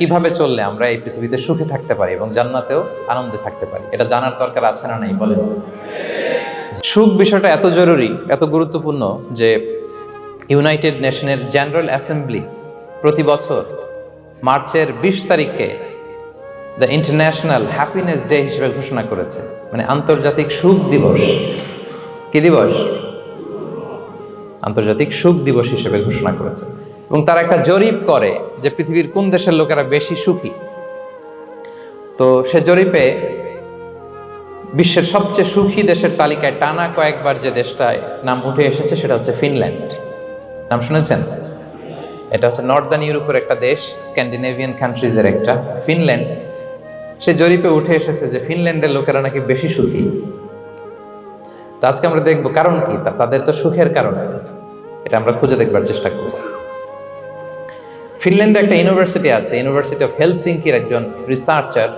কিভাবে চললে আমরা এই পৃথিবীতে সুখে থাকতে পারি এবং জান্নাতেও আনন্দে থাকতে পারি, এটা জানার দরকার আছে না নাই বলেন? সুখ বিষয়টা এত জরুরি, এত গুরুত্বপূর্ণ যে ইউনাইটেড নেশনের জেনারেল অ্যাসেম্বলি প্রতি বছর মার্চের 20 তারিখে দ্য ইন্টারন্যাশনাল হ্যাপিনেস ডে হিসেবে ঘোষণা করেছে, মানে আন্তর্জাতিক সুখ দিবস। কি দিবস? আন্তর্জাতিক সুখ দিবস হিসেবে ঘোষণা করেছে। এবং তারা একটা জরিপ করে যে পৃথিবীর কোন দেশের লোকেরা বেশি সুখী। তো সে জরিপে বিশ্বের সবচেয়ে সুখী দেশের তালিকায় টানা কয়েকবার যে দেশটায় নাম উঠে এসেছে সেটা হচ্ছে ফিনল্যান্ড। নাম শুনেছেন? এটা হচ্ছে নর্দার্ন ইউরোপের একটা দেশ, স্ক্যান্ডিনেভিয়ান কান্ট্রিজের একটা, ফিনল্যান্ড। সে জরিপে উঠে এসেছে যে ফিনল্যান্ডের লোকেরা নাকি বেশি সুখী। তো আজকে আমরা দেখবো কারণ কি, তাদের তো সুখের কারণ, এটা আমরা খুঁজে দেখবার চেষ্টা করব। ফিনল্যান্ডে একটা ইউনিভার্সিটি আছে, ইউনিভার্সিটি অফ হেলসিঙ্কির একজন রিসার্চার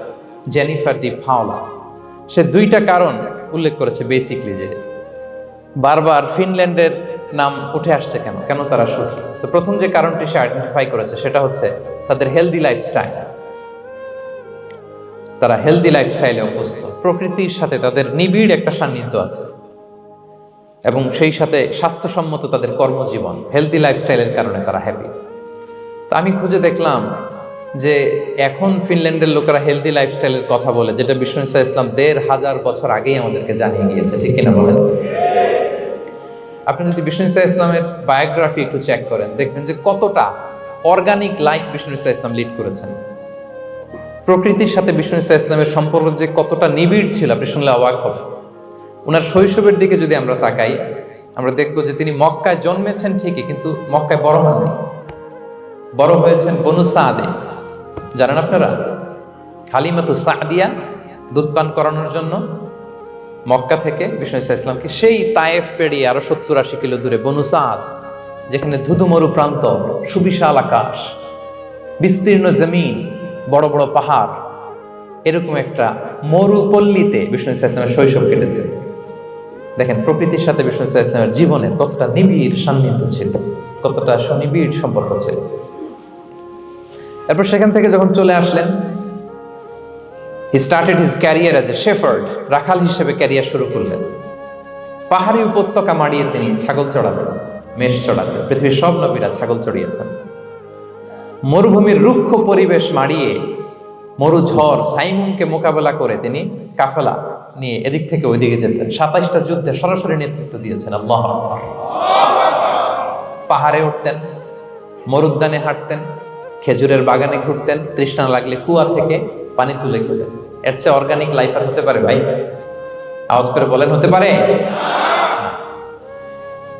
জেনিফার ডি পাওলা, সে 2টা কারণ উল্লেখ করেছে বেসিকলি, যে বারবার ফিনল্যান্ডের নাম উঠে আসছে কেন, কেন তারা সুখী। তো প্রথম যে কারণটি সে আইডেন্টিফাই করেছে সেটা হচ্ছে তাদের হেলদি লাইফস্টাইল। তারা হেলদি লাইফস্টাইলে অভ্যস্ত, প্রকৃতির সাথে তাদের নিবিড় একটা সান্নিধ্য আছে এবং সেই সাথে স্বাস্থ্যসম্মত তাদের কর্মজীবন, হেলদি লাইফস্টাইলের কারণে তারা হ্যাপি। তা আমি খুঁজে দেখলাম যে এখন ফিনল্যান্ডের লোকেরা হেলদি লাইফস্টাইলের কথা বলে, যেটা বিষ্ণু ইসলাম 1500 বছর আগেই আমাদেরকে জানিয়ে গিয়েছে, ঠিক কিনা বলেন? আপনি যদি বিষ্ণু ইসলামের বায়োগ্রাফি একটু চেক করেন, দেখবেন যে কতটা অর্গানিক লাইফ বিষ্ণু ইসলাম লিড করেছেন। প্রকৃতির সাথে বিষ্ণু ইসলামের সম্পর্ক যে কতটা নিবিড় ছিল আপনি শুনলে অবাক হবেন। ওনার শৈশবের দিকে যদি আমরা তাকাই, আমরা দেখব যে তিনি মক্কায় জন্মেছেন ঠিকই, কিন্তু মক্কায় বড় হননি, বড় হয়েছেন বনু সাদে। জানেন আপনারা? হালিমাতু সাদিয়া দুধ পান করানোর জন্য মক্কা থেকে বিষ্ণু ইসলামকে সেই তায়েফ পেরিয়ে আরো 70-80 কিলো দূরে বনু সাদ, যেখানে ধুধুমরু প্রান্ত, সুবিশাল আকাশ, বিস্তীর্ণ জমিন, বড় বড় পাহাড়, এরকম একটা মরুপল্লীতে বিষ্ণু ইসলামের শৈশব কেটেছে। দেখেন প্রকৃতির সাথে বিষ্ণু ইসলামের জীবনের কতটা নিবিড় সান্নিধ্য ছিল, কতটা সুনিবিড় সম্পর্ক ছিল। এরপর সেখান থেকে যখন চলে আসলেন, he started his career as a shepherd, রাখাল হিসেবে ক্যারিয়ার শুরু করলেন। পাহাড়ি উপত্যকা মাড়িয়ে তিনি ছাগল চড়াতেন, মেষ চড়াতেন। পৃথিবীর সব নবীরা ছাগল চড়িয়েছেন। মরুভূমির রুক্ষ পরিবেশ মাড়িয়ে মরু ঝড় সাইমুনকে মোকাবেলা করে তিনি কাফেলা নিয়ে এদিক থেকে ওইদিকে যেতেন। 27টা যুদ্ধে সরাসরি নেতৃত্ব দিয়েছেন। আল্লাহু আকবার। পাহাড়ে উঠতেন, মরুদ্যানে হাঁটতেন, খেজুরের বাগানে ঘুরতেন, তৃষ্ণা লাগলে কুয়া থেকে পানি তুলে খেতেন। এর চেয়ে অর্গানিক লাইফ আর হতে পারে ভাই? আওয়াজ করে বলেন, হতে পারে?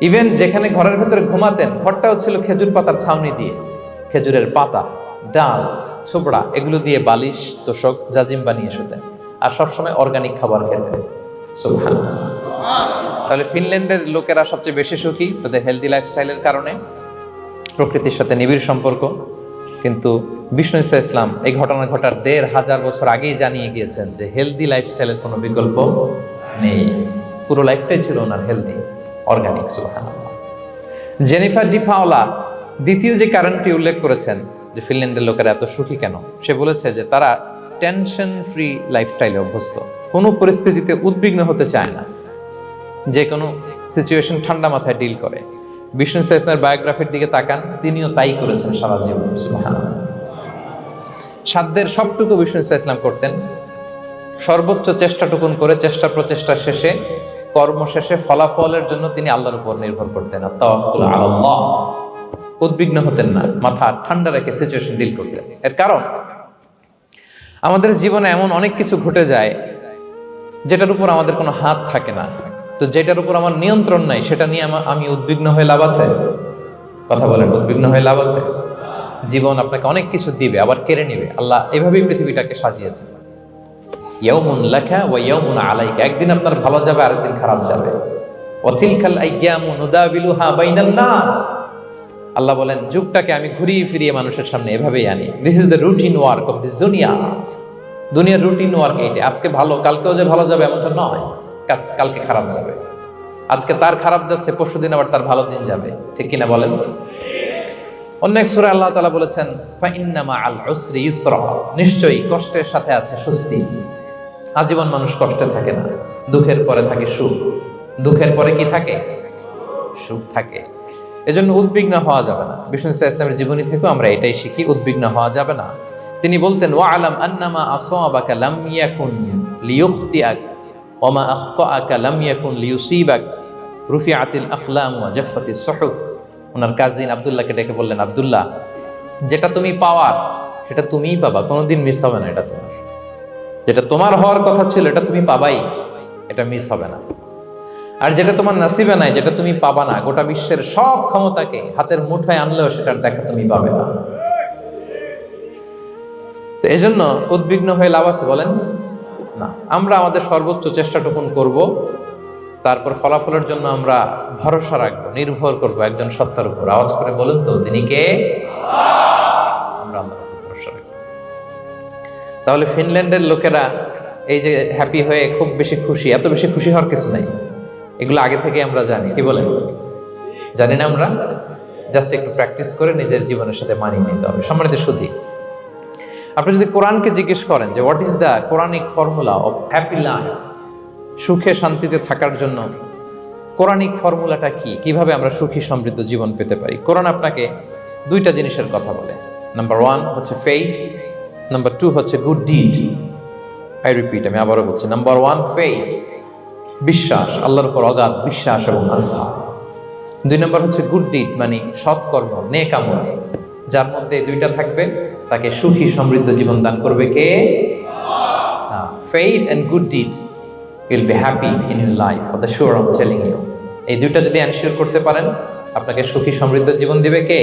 ইভেন যেখানে ঘরের ভেতরে ঘুমাতেন, ঘরটাও ছিল খেজুর পাতার ছাউনি দিয়ে, খেজুরের পাতা, ডাল, ছোবড়া, এগুলো দিয়ে বালিশ, তোষক, জাজিম বানিয়ে শুতেন। আর সবসময় অর্গানিক খাবার খেতেন। সুবহানাল্লাহ। তাহলে ফিনল্যান্ডের লোকেরা সবচেয়ে বেশি সুখী তাদের হেলদি লাইফস্টাইলের কারণে, প্রকৃতির সাথে নিবিড় সম্পর্ক। কিন্তু বিষ্ণু ইসলাম এই ঘটনা ঘটার 1500 বছর আগেই জানিয়ে গিয়েছেন যে হেলদি লাইফস্টাইলের কোনো বিকল্প নেই। পুরো লাইফটাই ছিল ওনার হেলদি, অর্গানিক। সুবহানাল্লাহ। জেনিফার ডি পাওলা দ্বিতীয় যে কারণটি উল্লেখ করেছেন যে ফিনল্যান্ডের লোকেরা এত সুখী কেন, সে বলেছে যে তারা টেনশন ফ্রি লাইফস্টাইলে অভ্যস্ত, কোনো পরিস্থিতিতে উদ্বিগ্ন হতে চায় না, যে কোনো সিচুয়েশন ঠান্ডা মাথায় ডিল করে। বিষ্ণু ইসলামের বায়োগ্রাফির দিকে তাকান, তিনিও তাই করেছেন সারা জীবন। সুবহানাল্লাহ। সাধ্যের সবটুকু বিষ্ণু ইসলাম করতেন, সর্বোচ্চ চেষ্টাটুকুন করে চেষ্টা প্রচেষ্টা শেষে, কর্ম শেষে ফলাফলের জন্য তিনি আল্লাহর উপর নির্ভর করতেন। তাওয়াক্কুল আলাল্লাহ। উদ্বিগ্ন হতেন না, মাথা ঠান্ডা রেখে সিচুয়েশন ডিল করতেন। এর কারণ আমাদের জীবনে এমন অনেক কিছু ঘটে যায় যেটার উপর আমাদের কোনো হাত থাকে না। তো যেটার উপর আমার নিয়ন্ত্রণ নাই, সেটা নিয়ে আমি উদ্বিগ্ন হয়ে লাভ আছে? কথা বলেন, উদ্বিগ্ন হয়ে লাভ আছে? জীবন আপনাকে অনেক কিছু দিবে, আবার কেড়ে নিবে। আল্লাহ এভাবেই পৃথিবীটাকে সাজিয়েছে। ইয়াউমুন লাকা ওয়া ইয়াউমুন আলাইকা, একদিন আপনার ভালো যাবে, আরেকদিন খারাপ যাবে। ওয়া তিলকাল আইয়ামু নুদাবিলুহা বাইনান নাস, আল্লাহ বলেন যুগটাকে আমি ঘুরিয়ে ফিরিয়ে মানুষের সামনে এভাবেই আনি। This is the routine work of this দুনিয়া। দুনিয়ার রুটিন ওয়ার্ক এইটা। আজকে ভালো, কালকেও যে ভালো যাবে এমনটা নয়, কালকে খারাপ যাবে। আজকে তার খারাপ যাচ্ছে, পরশুদিন আবার তার ভালো দিন যাবে, ঠিক কিনা বলেন? অন্য এক সূরায় আল্লাহ তাআলা বলেছেন ফাইন্না মাআল উসরি ইউসরা, নিশ্চয়ই কষ্টের সাথে আছে স্বস্তি। আজীবন মানুষ কষ্টে থাকে না, দুঃখের পরে থাকে সুখ, দুঃখের পরে কি থাকে? সুখ থাকে। এজন্য উদ্বিগ্ন হওয়া যাবে না। বিষ্ণু ইসলামের জীবনী থেকেও আমরা এটাই শিখি, উদ্বিগ্ন হওয়া যাবে না। তিনি বলতেন ওয়ালাম আন্নামা আসাবাকা লাম ইয়াকুন লিয়ুখতিআক ওয়া মা আখতাআকা লাম ইয়াকুন লিয়ুসিবাক রুফিআতিল আকলাম ওয়া জাফফাতিস সুহুফ। ওনার কাজিন আব্দুল্লাহকে ডেকে বললেন, আব্দুল্লাহ, যেটা তুমি পাওয়ার সেটা তুমিই পাবা, কোনোদিন মিস হবে না। এটা তোমার, যেটা তোমার হওয়ার কথা ছিল এটা তুমি পাবাই, এটা মিস হবে না। আর যেটা তোমার নসিবে নাই, যেটা তুমি পাবা না, গোটা বিশ্বের সব ক্ষমতাকে হাতের মুঠোয় আনলেও সেটার দেখা তুমি পাবে না। তো এই জন্য উদ্বিগ্ন হয়ে লাভ আছে বলেন না। আমরা আমাদের সর্বোচ্চ চেষ্টাটুকুন করব, তারপর ফলাফলের জন্য আমরা ভরসা রাখবো, নির্ভর করব একজন সত্তার উপর। আওয়াজ করে বলেন তো, তিনি কে? আমরা আল্লাহর উপর ভরসা রাখবো। তাহলে ফিনল্যান্ডের লোকেরা এই যে হ্যাপি হয়ে খুব বেশি খুশি, এত বেশি খুশি হওয়ার কিছু নাই। এগুলো আগে থেকে আমরা জানি, কি বলেন? জানি না আমরা? জাস্ট একটু প্র্যাকটিস করে নিজের জীবনের সাথে মানিয়ে নিতে হবে। সম্মানিত সুধী, আপনি যদি কোরআনকে জিজ্ঞেস করেন যে what is the Quranic formula of happy life, সুখে শান্তিতে থাকার জন্য কোরআনিক ফর্মুলাটা কি, কিভাবে আমরা সুখী সমৃদ্ধ জীবন পেতে পারি, কোরআন আপনাকে দুইটা জিনিসের কথা বলে। নাম্বার 1 হচ্ছে ফেইথ, নাম্বার 2 হচ্ছে গুড ডিড। আই রিপিট, আমি আবারও বলছি, নাম্বার 1 ফেইথ, বিশ্বাস, আল্লাহর উপর অগাধ বিশ্বাস এবং আস্থা। 2 নম্বর হচ্ছে গুড ডিড, মানে সৎকর্ম, নেক আমল। যার মধ্যে এই দুইটা থাকবে তাকে সুখী সমৃদ্ধ জীবন দান করবে কে? Faith and good deed will be happy in your life, for the sure I am telling you. এই দুইটা যদি এনশিওর করতে পারেন, আপনাকে সুখী সমৃদ্ধ জীবন দিবে কে?